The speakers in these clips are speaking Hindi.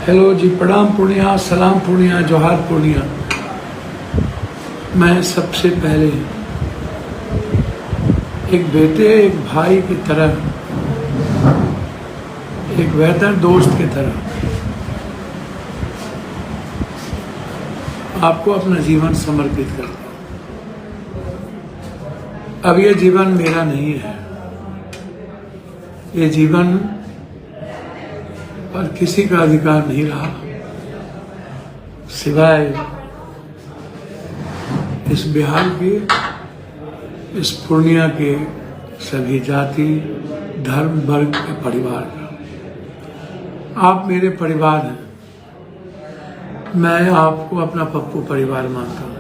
हेलो जी, प्रणाम पूर्णिया, सलाम पूर्णिया, जोहार पूर्णिया। मैं सबसे पहले एक बेटे, एक भाई की तरह, एक बेहतर दोस्त की तरह आपको अपना जीवन समर्पित करता हूँ। अब ये जीवन मेरा नहीं है, ये जीवन पर किसी का अधिकार नहीं रहा सिवाय इस बिहार के, इस पूर्णिया के सभी जाति, धर्म, वर्ग के परिवार का। आप मेरे परिवार हैं, मैं आपको अपना पप्पू परिवार मानता हूँ।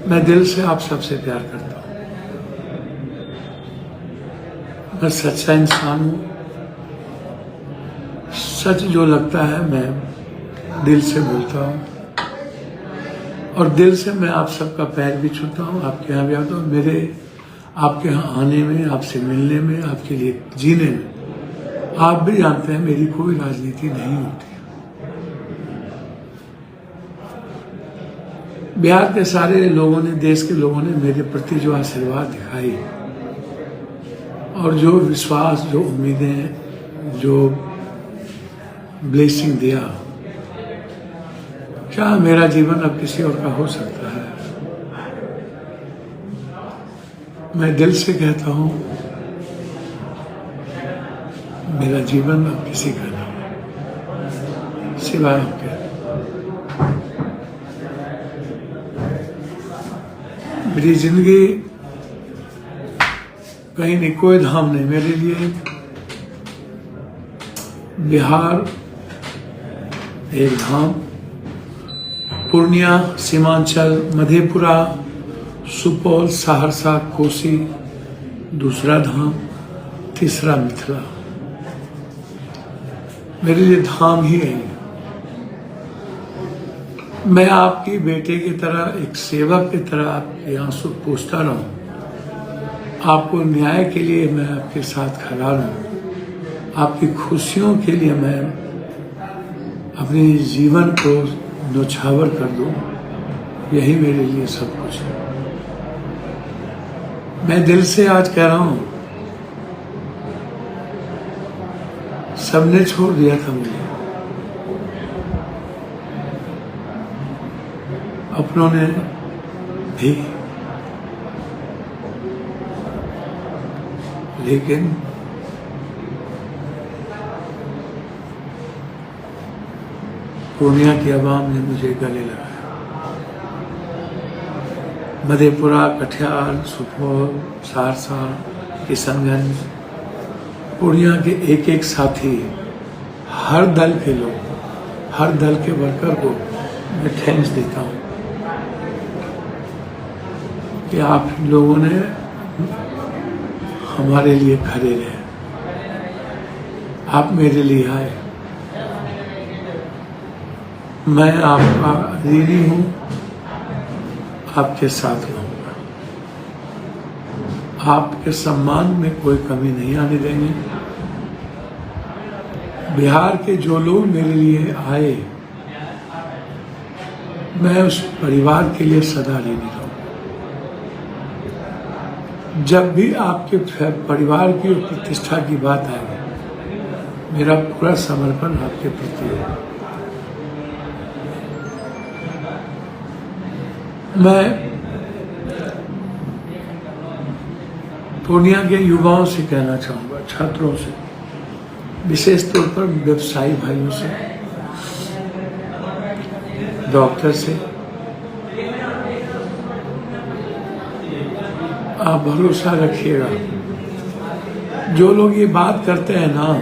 मैं दिल से आप सबसे प्यार करता हूँ। मैं सच्चा इंसान हूँ। सच जो लगता है मैं दिल से बोलता हूँ, और दिल से मैं आप सबका पैर भी छूता हूँ। आपके यहाँ भी आता हूँ। मेरे आपके यहाँ आने में, आपसे मिलने में, आपके लिए जीने में, आप भी जानते हैं मेरी कोई राजनीति नहीं होती। बिहार के सारे लोगों ने, देश के लोगों ने मेरे प्रति जो आशीर्वाद दिखाई और जो विश्वास, जो उम्मीदें, जो ब्लेसिंग दिया, क्या मेरा जीवन अब किसी और का हो सकता है? मैं दिल से कहता हूं, मेरा जीवन अब किसी का नहीं सिवाय आपके। मेरी जिंदगी कहीं नहीं, कोई धाम नहीं मेरे लिए। बिहार एक धाम, पूर्णिया, सीमांचल, मधेपुरा, सुपौल, सहरसा, कोसी दूसरा धाम, तीसरा मिथिला। मेरे लिए धाम ही है। मैं आपकी बेटे की तरह, एक सेवक की तरह आपके आंसू पूछता रहूं। आपको न्याय के लिए मैं आपके साथ खड़ा रहूं। आपकी खुशियों के लिए मैं अपने जीवन को न्यौछावर कर दूं। यही मेरे लिए सब कुछ है। मैं दिल से आज कह रहा हूं, सबने छोड़ दिया था मुझे, अपनों ने भी, लेकिन पूर्णिया की आवाम ने मुझे गले लगाया। मधेपुरा, कटिहार, सुपौल, सहरसा, किशनगंज, पूर्णिया के एक एक साथी, हर दल के लोग, हर दल के वर्कर को मैं थैंक्स देता हूँ कि आप लोगों ने हमारे लिए खड़े रहे। आप मेरे लिए आए। मैं आपका ऋणी हूँ, आपके साथ रहूंगा। आपके सम्मान में कोई कमी नहीं आने देंगे। बिहार के जो लोग मेरे लिए आए, मैं उस परिवार के लिए सदा ऋणी रहूंगा। जब भी आपके परिवार की प्रतिष्ठा की बात आएगी, मेरा पूरा समर्पण आपके प्रति है। मैं पूर्णिया के युवाओं से कहना चाहूँगा, छात्रों से, विशेष तौर पर व्यवसायी भाइयों से, डॉक्टर से, आप भरोसा रखिएगा। जो लोग ये बात करते हैं ना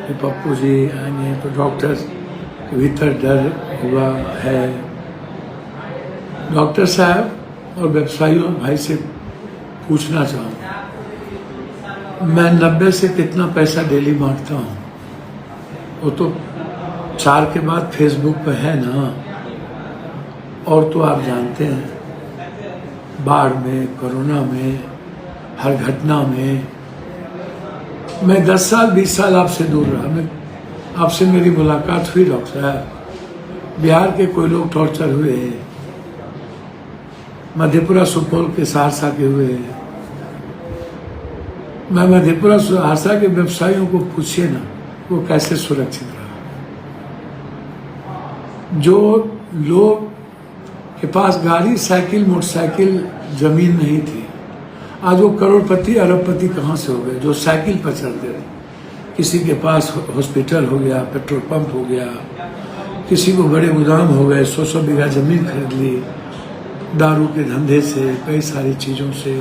कि पप्पू जी आएंगे तो डॉक्टर के भीतर डर हुआ है, डॉक्टर साहब और व्यवसायियों भाई से पूछना चाहूँगा, मैं 90 से कितना पैसा डेली बांटता हूँ? वो तो 4 के बाद फेसबुक पे है ना। और तो आप जानते हैं, बाढ़ में, कोरोना में हर घटना में। मैं 10 साल 20 साल आपसे दूर रहा, मैं आपसे मेरी मुलाकात हुई डॉक्टर साहब। बिहार के कोई लोग टॉर्चर हुए, मधेपुरा सुपौल के सहरसा के हुए। मैं मधेपुरा सहरसा के व्यवसायियों को पूछिए ना, वो कैसे सुरक्षित रहा। जो लोग के पास गाड़ी, साइकिल, मोटरसाइकिल, जमीन नहीं थी, आज वो करोड़पति अरबपति कहाँ से हो गए। जो साइकिल पर चलते थे, किसी के पास हॉस्पिटल हो गया, पेट्रोल पंप हो गया, किसी को बड़े गोदाम हो गए, 100 बीघा जमीन खरीद ली, दारू के धंधे से, कई सारी चीज़ों से,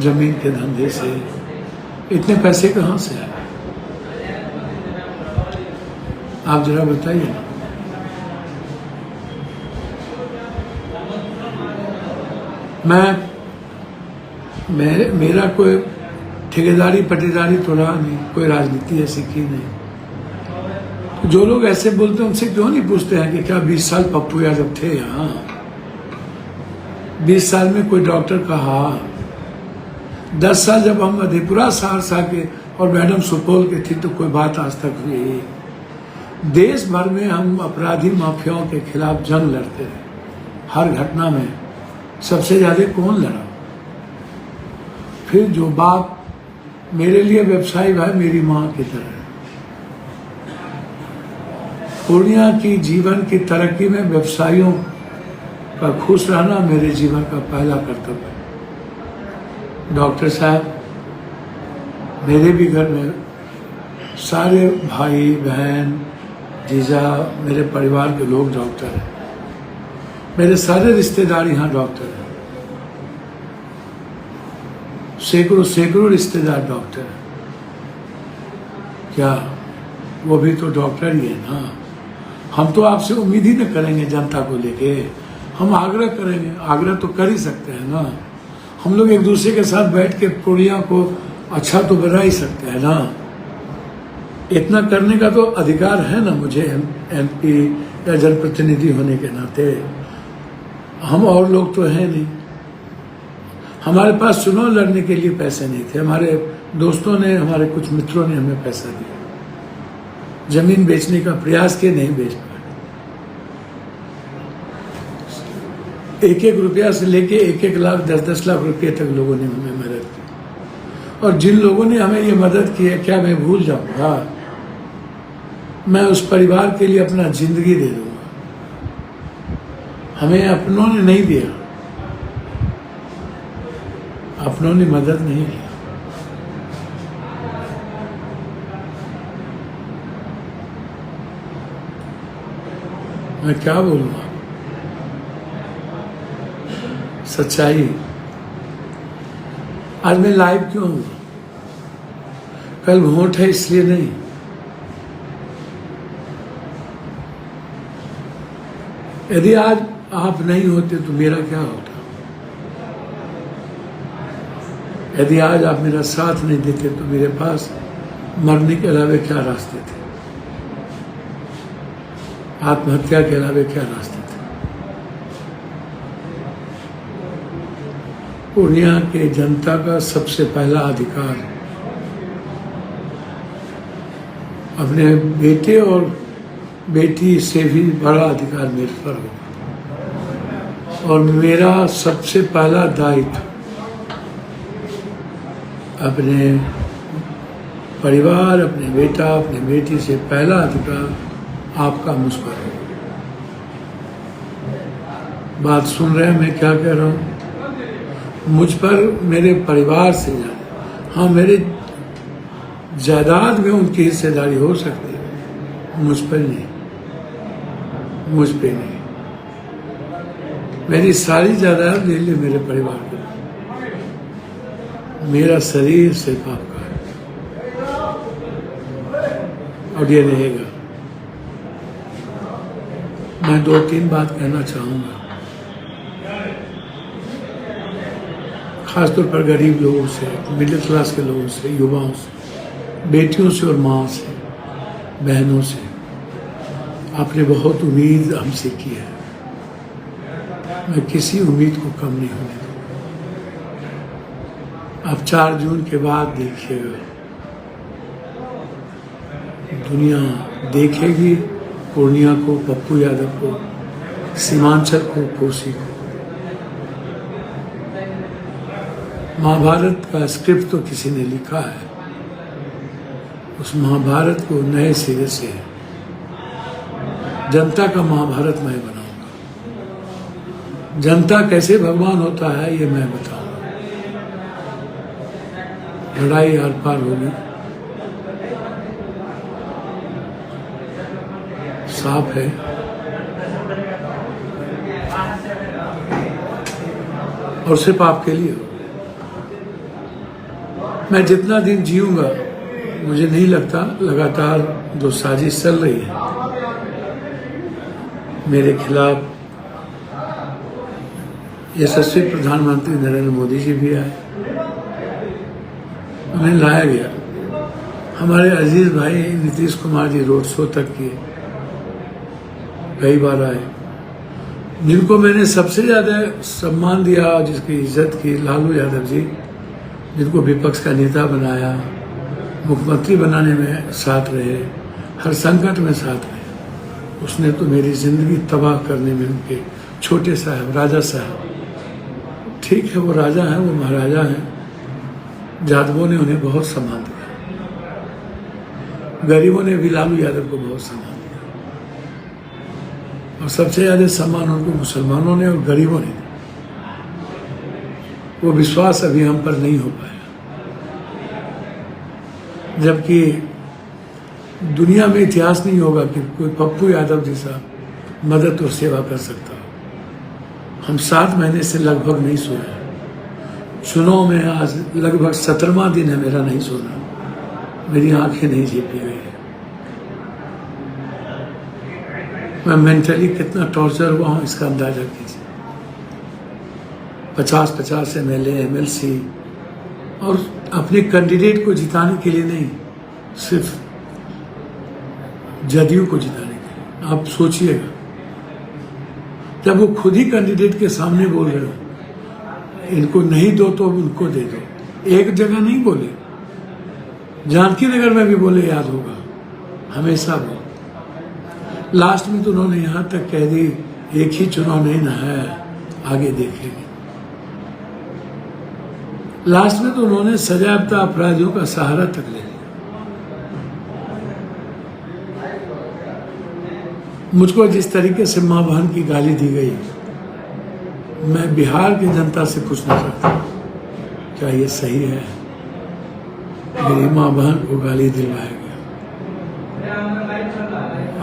जमीन के धंधे से। इतने पैसे कहाँ से आए, आप जरा बताइए ना। मेरा कोई ठेकेदारी पटेदारी तो रहा नहीं, कोई राजनीति ऐसी की नहीं। जो लोग ऐसे बोलते हैं उनसे क्यों नहीं पूछते हैं कि क्या 20 साल पप्पू यादव थे यहाँ? 20 साल में कोई डॉक्टर कहा? 10 साल जब हम मधेपुरा सहरसा के और मैडम सुपौल के थी तो कोई बात आज तक हुई? देश भर में हम अपराधी माफियाओं के खिलाफ जंग लड़ते रहे। हर घटना में सबसे ज्यादा कौन लड़ा? फिर जो बाप मेरे लिए व्यवसायी भाई मेरी माँ की तरह। पूर्णिया की जीवन की तरक्की में व्यवसायियों का खुश रहना मेरे जीवन का पहला कर्तव्य है। डॉक्टर साहब, मेरे भी घर में सारे भाई बहन जीजा, मेरे परिवार के लोग डॉक्टर हैं। मेरे सारे रिश्तेदार यहाँ डॉक्टर हैं, सैकड़ों रिश्तेदार डॉक्टर हैं। क्या वो भी तो डॉक्टर ही है ना? हम तो आपसे उम्मीद ही न करेंगे जनता को लेके, हम आग्रह करेंगे। आग्रह तो कर ही सकते हैं ना, हम लोग एक दूसरे के साथ बैठ के पूर्णिया को अच्छा तो बना ही सकते हैं ना। इतना करने का तो अधिकार है ना मुझे, MP या जनप्रतिनिधि होने के नाते। हम और लोग तो हैं नहीं। हमारे पास चुनाव लड़ने के लिए पैसे नहीं थे। हमारे दोस्तों ने, हमारे कुछ मित्रों ने हमें पैसा दिया, जमीन बेचने का प्रयास किया, नहीं बेच पाए। 1-1 रुपया से लेके 1-1 लाख 10-10 लाख रुपये तक लोगों ने हमें मदद की। और जिन लोगों ने हमें ये मदद की है, क्या मैं भूल जाऊंगा? मैं उस परिवार के लिए अपना जिंदगी दे दूंगा। हमें अपनों ने नहीं दिया, अपनों ने मदद नहीं की। मैं क्या बोलूंगा? सच्चाई। आज मैं लाइव क्यों हूँ? कल वोट है इसलिए नहीं। यदि आज आप नहीं होते तो मेरा क्या होता? यदि आज आप मेरा साथ नहीं देते तो मेरे पास मरने के अलावे क्या रास्ते थे? आत्महत्या के अलावे क्या रास्ते थे? पूर्णिया के जनता का सबसे पहला अधिकार अपने बेटे और बेटी से भी बड़ा अधिकार मेरे पर होगा। और मेरा सबसे पहला दायित्व अपने परिवार, अपने बेटा, अपने बेटी से पहला अधिकार आपका मुझ पर है। बात सुन रहे हैं मैं क्या कह रहा हूँ? मुझ पर मेरे परिवार से ज़्यादा, हाँ मेरे जायदाद में उनकी हिस्सेदारी हो सकती है, मुझ पर नहीं, मुझ पे नहीं। मेरी सारी जायदाद ले ली मेरे परिवार को, मेरा शरीर सिर्फ आपका है और ये रहेगा। मैं 2-3 बात कहना चाहूँगा, खासतौर पर गरीब लोगों से, मिडिल क्लास के लोगों से, युवाओं से, बेटियों से और माँ से, बहनों से। आपने बहुत उम्मीद हमसे की है, मैं किसी उम्मीद को कम नहीं होने दूंगा। अब 4 जून के बाद देखिएगा, दुनिया देखेगी पूर्णिया को, पप्पू यादव को, सीमांचल को, कोसी को। महाभारत का स्क्रिप्ट तो किसी ने लिखा है, उस महाभारत को नए सिरे से जनता का महाभारत मैं बनाऊंगा। जनता कैसे भगवान होता है ये मैं बताऊंगा। लड़ाई आर पार होगी, साफ है। और सिर्फ आपके लिए हो। मैं जितना दिन जीऊंगा मुझे नहीं लगता लगातार जो साजिश चल रही है मेरे खिलाफ, यशस्वी प्रधानमंत्री नरेंद्र मोदी जी भी आए, उन्हें लाया गया। हमारे अजीज भाई नीतीश कुमार जी रोड शो तक किए, कई बार आए। जिनको मैंने सबसे ज़्यादा सम्मान दिया, जिसकी इज्जत की, लालू यादव जी, जिनको विपक्ष का नेता बनाया, मुख्यमंत्री बनाने में साथ रहे, हर संकट में साथ रहे। उसने तो मेरी जिंदगी तबाह करने में उनके छोटे साहब, राजा साहब, ठीक है वो राजा हैं, वो महाराजा हैं, जादवों ने उन्हें बहुत सम्मान दिया, गरीबों ने भी लालू यादव को बहुत सम्मान दिया, और सबसे ज़्यादा सम्मान उनको मुसलमानों ने और गरीबों ने दिया। वो विश्वास अभी हम पर नहीं हो पाया, जबकि दुनिया में इतिहास नहीं होगा कि कोई पप्पू यादव जैसा मदद और सेवा कर सकता हो। हम 7 महीने से लगभग नहीं सोए, चुनाव में आज लगभग 17वां दिन है मेरा नहीं सोना, मेरी आंखें नहीं झेपी गई है। मैं मेंटली कितना टॉर्चर हुआ हूँ इसका अंदाजा कीजिए। 50-50 MLA MLC और अपने कैंडिडेट को जिताने के लिए नहीं, सिर्फ जदयू को जिताने के लिए। आप सोचिएगा, जब वो खुद ही कैंडिडेट के सामने बोल रहे हो इनको नहीं दो तो उनको दे दो, एक जगह नहीं बोले, जानकी नगर में भी बोले, याद होगा, हमेशा बोले। लास्ट में तो उन्होंने यहां तक कह दी एक ही चुनाव नहीं ना है, आगे देखेंगे। लास्ट में तो उन्होंने सजायाफ्ता अपराधियों का सहारा तक ले लिया। मुझको जिस तरीके से मां बहन की गाली दी गई, मैं बिहार की जनता से पूछना चाहता हूं, क्या ये सही है? मेरी मां बहन को गाली दिलवाया गया,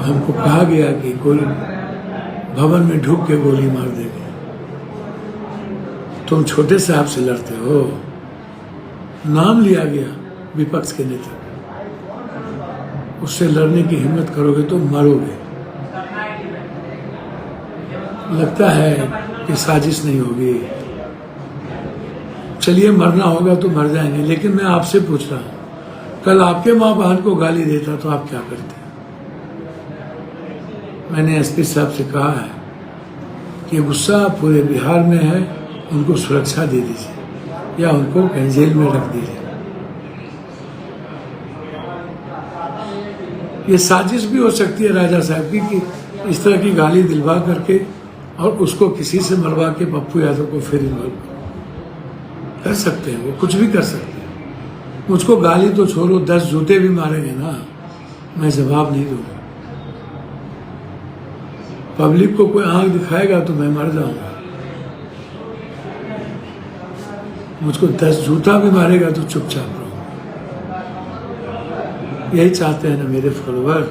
हमको कहा गया कि कोई भवन में ढुक के गोली मार देगा। तुम छोटे साहब से लड़ते हो, नाम लिया गया विपक्ष के नेता, उससे लड़ने की हिम्मत करोगे तो मरोगे। लगता है कि साजिश नहीं होगी, चलिए मरना होगा तो मर जाएंगे। लेकिन मैं आपसे पूछ रहा हूं, कल आपके मां बहन को गाली देता तो आप क्या करते? मैंने एसपी साहब से कहा है कि गुस्सा पूरे बिहार में है, उनको सुरक्षा दे दीजिए या उनको कहीं जेल में रख दीजिए। ये साजिश भी हो सकती है राजा साहब की कि इस तरह की गाली दिलवा करके और उसको किसी से मरवा के पप्पू यादव को फिर इन्वॉल्व कर सकते हैं, वो कुछ भी कर सकते हैं। मुझको गाली तो छोड़ो, 10 जूते भी मारेंगे ना, मैं जवाब नहीं दूंगा। पब्लिक को कोई आंख दिखाएगा तो मैं मर जाऊंगा, मुझको 10 जूता भी मारेगा तो चुपचाप रहूंगा। यही चाहते हैं ना मेरे फॉलोअर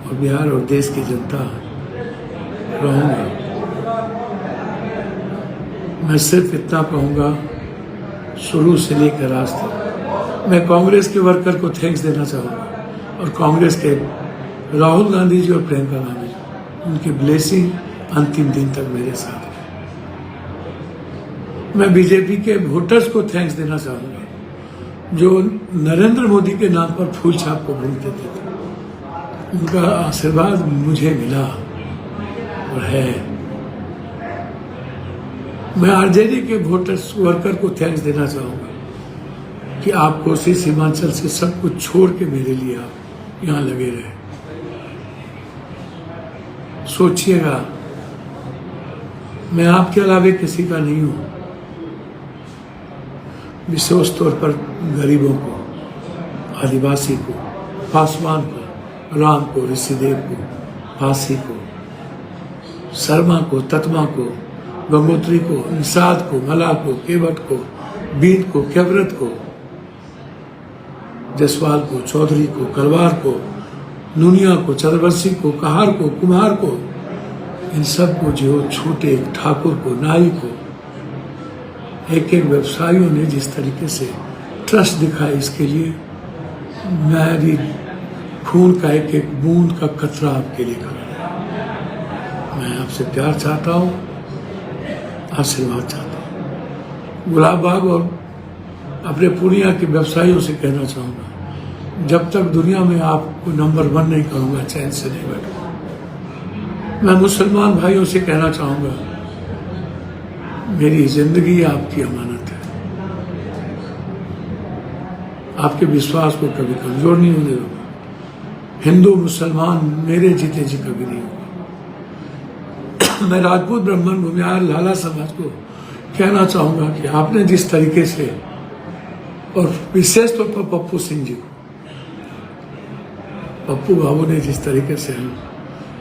और बिहार और देश की जनता। रहूंगा, मैं सिर्फ इतना कहूंगा, शुरू से लेकर आज तक मैं कांग्रेस के वर्कर को थैंक्स देना चाहूंगा, और कांग्रेस के राहुल गांधी जी और प्रियंका गांधी जी, उनकी ब्लेसिंग अंतिम दिन तक मेरे साथ है। मैं बीजेपी के वोटर्स को थैंक्स देना चाहूंगा, जो नरेंद्र मोदी के नाम पर फूल छाप को घूमते थे। उनका आशीर्वाद मुझे मिला और है। मैं आरजेडी के वोटर्स वर्कर को थैंक्स देना चाहूंगा, कि आप कोसी सीमांचल से सब कुछ छोड़ के मेरे लिए आप यहाँ लगे रहे। सोचिएगा, मैं आपके अलावे किसी का नहीं हूँ। विशेष तौर पर गरीबों को, आदिवासी को, पासवान को, राम को, ऋषिदेव को, फांसी को, शर्मा को, ततमा को, गंगोत्री को, निषाद को, मला को, केवट को, बीन को, केवरत को, जसवाल को, चौधरी को, कलवार को, नुनिया को, चंद्रवंशी को, कहार को, कुम्हार को, इन सब को, जो छोटे ठाकुर को, नाई को, एक एक व्यवसायियों ने जिस तरीके से ट्रस्ट दिखाया, इसके लिए मेरी खून का एक एक बूंद का कतरा आपके लिए कर रहा हूं। मैं आपसे प्यार चाहता हूँ, आशीर्वाद चाहता हूँ। गुलाब बाग और अपने पूर्णिया के व्यवसायियों से कहना चाहूँगा, जब तक दुनिया में आपको नंबर 1 नहीं करूँगा, चैन से नहीं बैठूंगा। मैं मुसलमान भाइयों से कहना चाहूँगा, मेरी जिंदगी आपकी अमानत है। आपके विश्वास को कभी कमजोर नहीं होने दूंगा। हिंदू मुसलमान मेरे जीते जी कभी नहीं होगा। मैं राजपूत ब्राह्मण भूमिहार लाला समाज को कहना चाहूंगा कि आपने जिस तरीके से, और विशेष तौर पर पप्पू सिंह जी को, पप्पू बाबू ने जिस तरीके से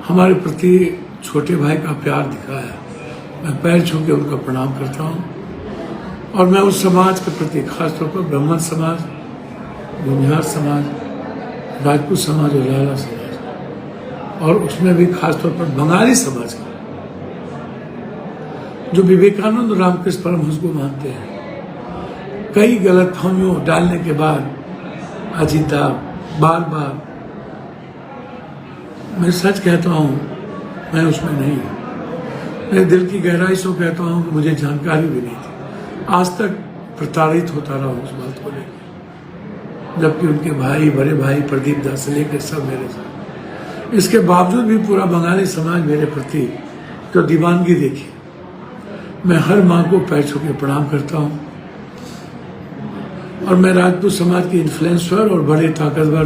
हमारे प्रति छोटे भाई का प्यार दिखाया, मैं पैर छू के उनका प्रणाम करता हूँ। और मैं उस समाज के प्रति, खासतौर पर ब्राह्मण समाज, भूमिहार समाज, राजपूत समाज और लाला समाज, और उसमें भी खासतौर पर बंगाली समाज का, जो विवेकानंद रामकृष्ण परमहंस को मानते हैं, कई गलतफहमियों डालने के बाद अजीता बार बार, मैं सच कहता हूँ, मैं उसमें नहीं हूँ। मैं दिल की गहराई से कहता हूँ कि मुझे जानकारी भी नहीं थी। आज तक प्रताड़ित होता रहा उस बात को लेकर, जबकि उनके भाई, बड़े भाई प्रदीप दास से लेकर सब मेरे साथ। इसके बावजूद भी पूरा बंगाली समाज मेरे प्रति जो दीवानगी देखी, मैं हर माँ को पैर छू के प्रणाम करता हूँ। और मैं राजपूत समाज के इन्फ्लुएंसर और बड़े ताकतवर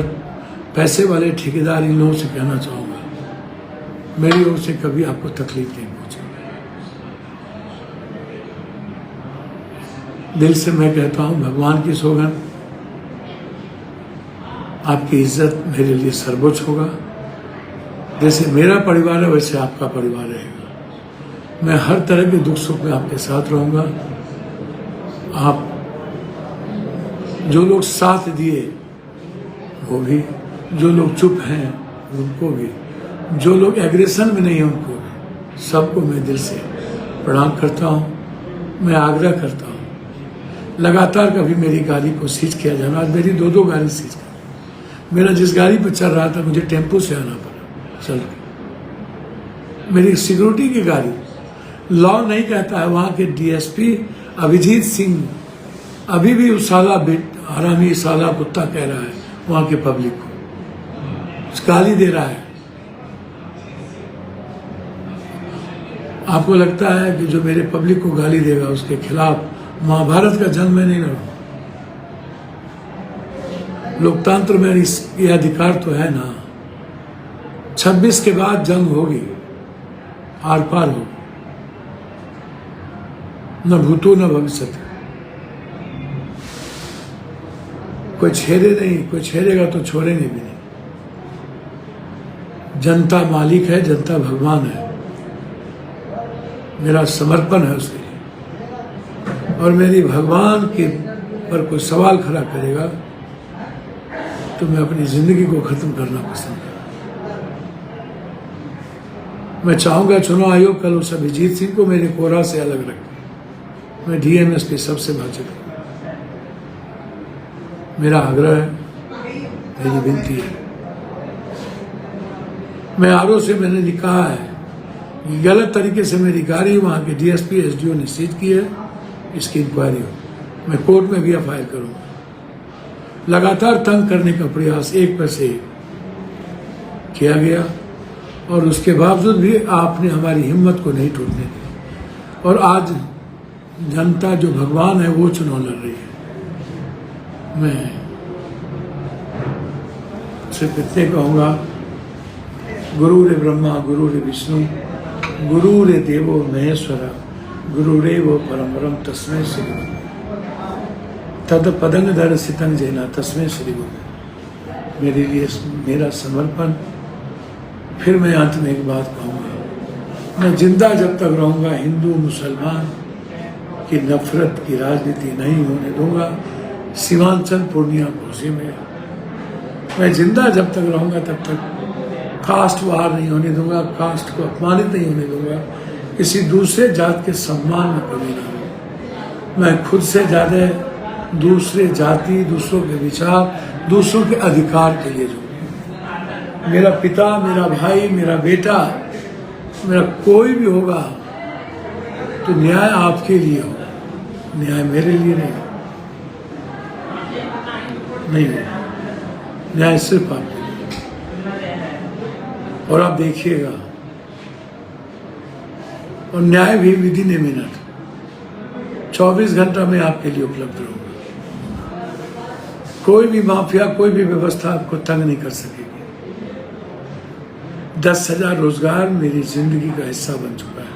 पैसे वाले ठेकेदार इन लोगों से कहना चाहूँगा, मेरी ओर से कभी आपको तकलीफ नहीं पहुँचेगी। दिल से मैं कहता हूँ, भगवान की सौगंध, आपकी इज्जत मेरे लिए सर्वोच्च होगा। जैसे मेरा परिवार है वैसे आपका परिवार रहेगा। मैं हर तरह के दुख सुख में आपके साथ रहूँगा। आप जो लोग साथ दिए वो भी, जो लोग चुप हैं उनको भी, जो लोग एग्रेशन में नहीं हैं उनको भी, सबको मैं दिल से प्रणाम करता हूँ। मैं आग्रह करता हूँ, लगातार कभी मेरी गाड़ी को सीज किया जाना। आज मेरी 2 गाड़ी सीज कर, मेरा जिस गाड़ी पर चल रहा था मुझे टेम्पो से आना पड़ा चल के। मेरी सिक्योरिटी की गाड़ी, लॉ नहीं कहता है, वहाँ के डीएसपी अभिजीत सिंह अभी भी उस साला हरामी साला कुत्ता कह रहा है वहाँ के पब्लिक को, गाली दे रहा है। आपको लगता है कि जो मेरे पब्लिक को गाली देगा उसके खिलाफ महाभारत का जंग में नहीं लड़ूं? लोकतंत्र में ये अधिकार तो है ना। 26 के बाद जंग होगी, आर पार होगी, न भूतो न भविष्य। कोई छेड़े नहीं, कोई छेड़ेगा तो छोड़ेंगे भी नहीं। जनता मालिक है, जनता भगवान है। मेरा समर्पण है उसके लिए। और मेरी भगवान के पर कोई सवाल खड़ा करेगा तो मैं अपनी जिंदगी को खत्म करना पसंद करूँ। मैं चाहूंगा चुनाव आयोग कल उस अभिजीत सिंह को मेरे कोरा से अलग रखे। मैं डीएमएस पे सबसे बातचीत करूँ। मेरा आग्रह है, मेरी विनती है। मैं आरओ से मैंने लिखा है कि गलत तरीके से मेरी गाड़ी वहाँ के डीएसपी एसडीओ ने सीज की है, इसकी इंक्वायरी हो। मैं कोर्ट में भी एफआईआर करूँगा। लगातार तंग करने का प्रयास एक पर से किया गया और उसके बावजूद भी आपने हमारी हिम्मत को नहीं टूटने दी। और आज जनता जो भगवान है वो चुनाव लड़ रही है। मैं सिर्फ इतने कहूँगा, गुरुरे ब्रह्मा गुरुरे विष्णु गुरुरे देवो महेश्वरा गुरुरेव परमरम तस्मै श्री गुरु तद पदंग दर्शितं जेना तस्मै श्री गुरु। मेरे लिए मेरा समर्पण। फिर मैं अंत में एक बात कहूँगा, मैं जिंदा जब तक रहूँगा हिंदू मुसलमान की नफरत की राजनीति नहीं होने दूंगा सीमांचल पूर्णिया कोसी में। मैं जिंदा जब तक रहूँगा तब तक कास्ट वार नहीं होने दूंगा, कास्ट को अपमानित नहीं होने दूंगा, किसी दूसरे जात के सम्मान में कमी ना हो। मैं खुद से ज़्यादा दूसरे जाति, दूसरों के विचार, दूसरों के अधिकार के लिए जो मेरा पिता, मेरा भाई, मेरा बेटा, मेरा कोई भी होगा तो न्याय आपके लिए हो, न्याय मेरे लिए नहीं हो। न्याय सिर्फ आपके लिए। और आप देखिएगा, और न्याय भी विदिन ए मिनट, 24 घंटा में आपके लिए उपलब्ध रहूंगा। कोई भी माफिया, कोई भी व्यवस्था आपको तंग नहीं कर सकेगी। 10,000 रोजगार मेरी जिंदगी का हिस्सा बन चुका है।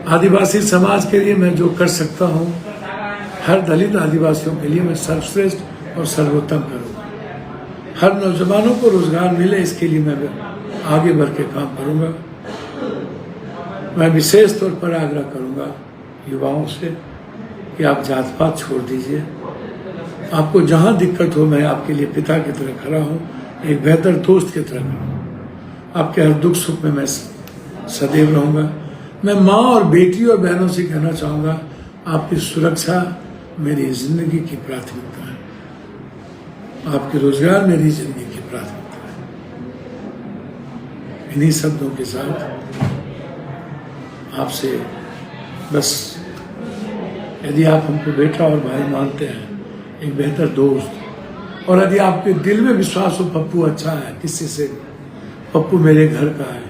आदिवासी समाज के लिए मैं जो कर सकता हूं, हर दलित आदिवासियों के लिए मैं सर्वश्रेष्ठ और सर्वोत्तम करूंगा। हर नौजवानों को रोजगार मिले, इसके लिए मैं आगे बढ़ के काम करूंगा। मैं विशेष तौर पर आग्रह करूंगा युवाओं से कि आप जात पात छोड़ दीजिए। आपको जहां दिक्कत हो, मैं आपके लिए पिता की तरह खड़ा हूं, एक बेहतर दोस्त की तरह खड़ा हूं। आपके हर दुख सुख में मैं सदैव रहूंगा। मैं माँ और बेटी और बहनोसे कहना चाहूँगा, आपकी सुरक्षा मेरी जिंदगी की प्राथमिकता है, आपके रोजगार मेरी जिंदगी की प्राथमिकता है। इन्हीं शब्दों के साथ आपसे बस, यदि आप हमको बेटा और भाई मानते हैं, एक बेहतर दोस्त, और यदि आपके दिल में विश्वास हो पप्पू अच्छा है किसी से, पप्पू मेरे घर का है,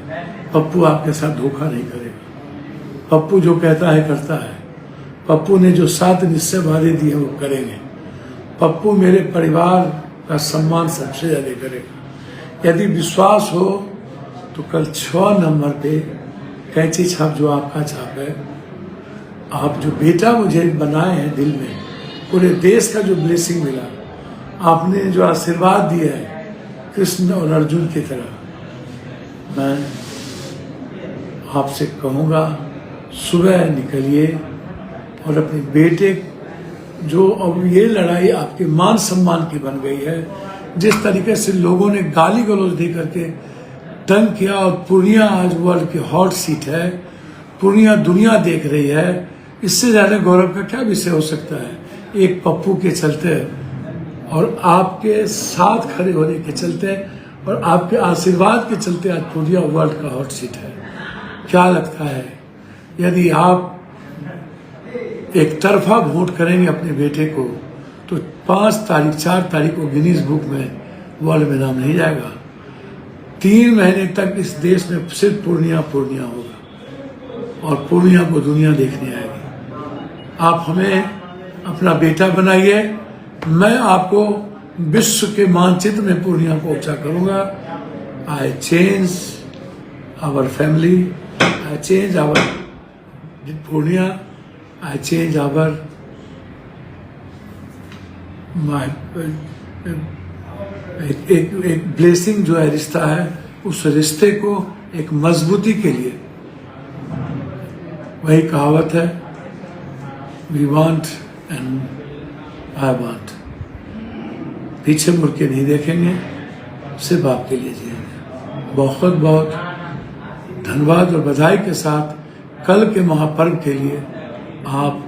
पप्पू आपके साथ धोखा नहीं करेगा, पप्पू जो कहता है करता है, पप्पू ने जो 7 निश्चय वादे दिए वो करेंगे, पप्पू मेरे परिवार का सम्मान सबसे ज्यादा करेगा। यदि विश्वास हो तो कल 6 नंबर पे कैंची छाप जो आपका छाप है, आप जो बेटा मुझे बनाए हैं दिल में, पूरे देश का जो ब्लेसिंग मिला, आपने जो आशीर्वाद दिया है कृष्ण और अर्जुन की तरह, मैं आपसे कहूँगा सुबह निकलिए और अपने बेटे, जो अब ये लड़ाई आपके मान सम्मान की बन गई है, जिस तरीके से लोगों ने गाली गलौज दे करके तंग किया, और पूर्णिया आज वर्ल्ड की हॉट सीट है, पूर्णिया दुनिया देख रही है, इससे ज़्यादा गौरव का क्या विषय हो सकता है? एक पप्पू के चलते और आपके साथ खड़े होने के चलते और आपके आशीर्वाद के चलते आज पूर्णिया वर्ल्ड का हॉट सीट है। क्या लगता है यदि आप एक तरफा वोट करेंगे अपने बेटे को, तो 4 तारीख को गिनीज बुक में वर्ल्ड में नाम नहीं जाएगा। 3 महीने तक इस देश में सिर्फ पूर्णिया होगा और पूर्णिया को दुनिया देखने आएगी। आप हमें अपना बेटा बनाइए, मैं आपको विश्व के मानचित्र में पूर्णिया को ऊंचा करूंगा। I change our family, I change our Purnia, I change our my एक ब्लेसिंग जो है रिश्ता है, उस रिश्ते को एक मजबूती के लिए, वही कहावत है, we want and I want. पीछे मुड़ के नहीं देखेंगे, सिर्फ आपके लिए जिएंगे। बहुत बहुत धन्यवाद और बधाई के साथ कल के महापर्व के लिए आप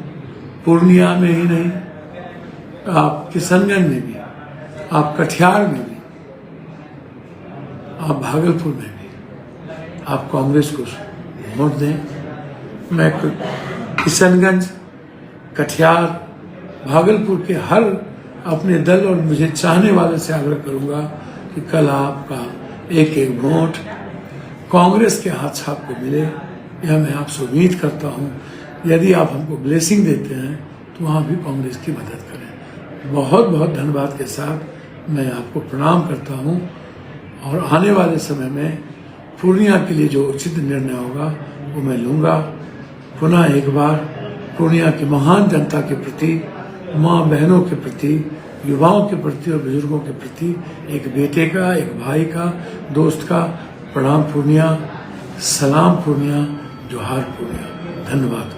पूर्णिया में ही नहीं, आप किशनगंज में भी, आप कटिहार में भी, आप भागलपुर में भी, आप कांग्रेस को वोट दें। मैं किशनगंज, कटिहार, भागलपुर के हर अपने दल और मुझे चाहने वाले से आग्रह करूंगा कि कल आपका एक एक वोट कांग्रेस के हाथ छाप को मिले। यह मैं आपसे उम्मीद करता हूं। यदि आप हमको ब्लेसिंग देते हैं तो वहाँ भी कांग्रेस की मदद करें। बहुत बहुत धन्यवाद के साथ मैं आपको प्रणाम करता हूँ और आने वाले समय में पूर्णिया के लिए जो उचित निर्णय होगा वो मैं लूँगा। पुनः एक बार पूर्णिया की महान जनता के प्रति, माँ बहनों के प्रति, युवाओं के प्रति और बुजुर्गों के प्रति, एक बेटे का, एक भाई का, दोस्त का प्रणाम पूर्णिया, सलाम पूर्णिया, जोहार पूर्णिया। धन्यवाद।